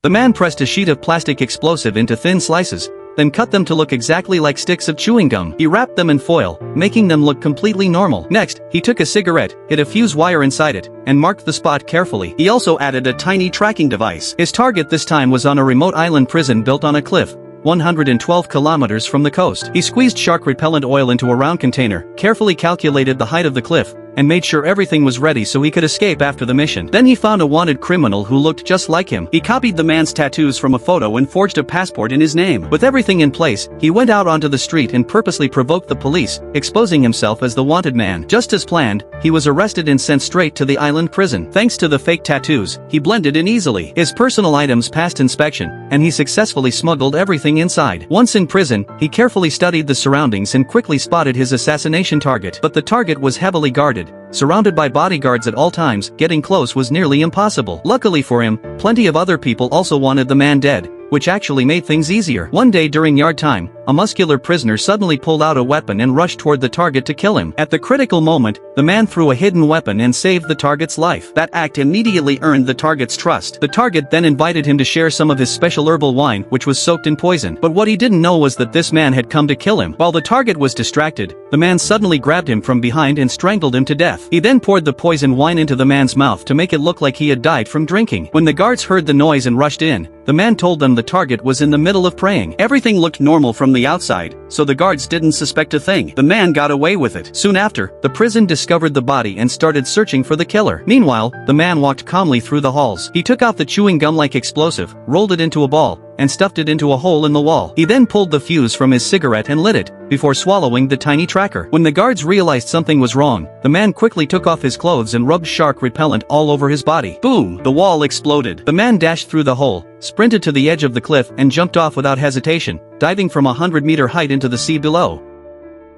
The man pressed a sheet of plastic explosive into thin slices, then cut them to look exactly like sticks of chewing gum. He wrapped them in foil, making them look completely normal. Next, he took a cigarette, hid a fuse wire inside it, and marked the spot carefully. He also added a tiny tracking device. His target this time was on a remote island prison built on a cliff, 112 kilometers from the coast. He squeezed shark repellent oil into a round container, carefully calculated the height of the cliff, and made sure everything was ready so he could escape after the mission. Then he found a wanted criminal who looked just like him. He copied the man's tattoos from a photo and forged a passport in his name. With everything in place, he went out onto the street and purposely provoked the police, exposing himself as the wanted man. Just as planned, he was arrested and sent straight to the island prison. Thanks to the fake tattoos, he blended in easily. His personal items passed inspection, and he successfully smuggled everything inside. Once in prison, he carefully studied the surroundings and quickly spotted his assassination target. But the target was heavily guarded, surrounded by bodyguards at all times. Getting close was nearly impossible. Luckily for him, plenty of other people also wanted the man dead, which actually made things easier. One day during yard time, a muscular prisoner suddenly pulled out a weapon and rushed toward the target to kill him. At the critical moment, the man threw a hidden weapon and saved the target's life. That act immediately earned the target's trust. The target then invited him to share some of his special herbal wine, which was soaked in poison. But what he didn't know was that this man had come to kill him. While the target was distracted, the man suddenly grabbed him from behind and strangled him to death. He then poured the poison wine into the man's mouth to make it look like he had died from drinking. When the guards heard the noise and rushed in, the man told them the target was in the middle of praying. Everything looked normal from the outside, so the guards didn't suspect a thing. The man got away with it. Soon after, the prison discovered the body and started searching for the killer. Meanwhile, the man walked calmly through the halls. He took out the chewing gum-like explosive, rolled it into a ball, and stuffed it into a hole in the wall. He then pulled the fuse from his cigarette and lit it, before swallowing the tiny tracker. When the guards realized something was wrong, the man quickly took off his clothes and rubbed shark repellent all over his body. Boom! The wall exploded. The man dashed through the hole, sprinted to the edge of the cliff and jumped off without hesitation, diving from a 100-meter height into the sea below.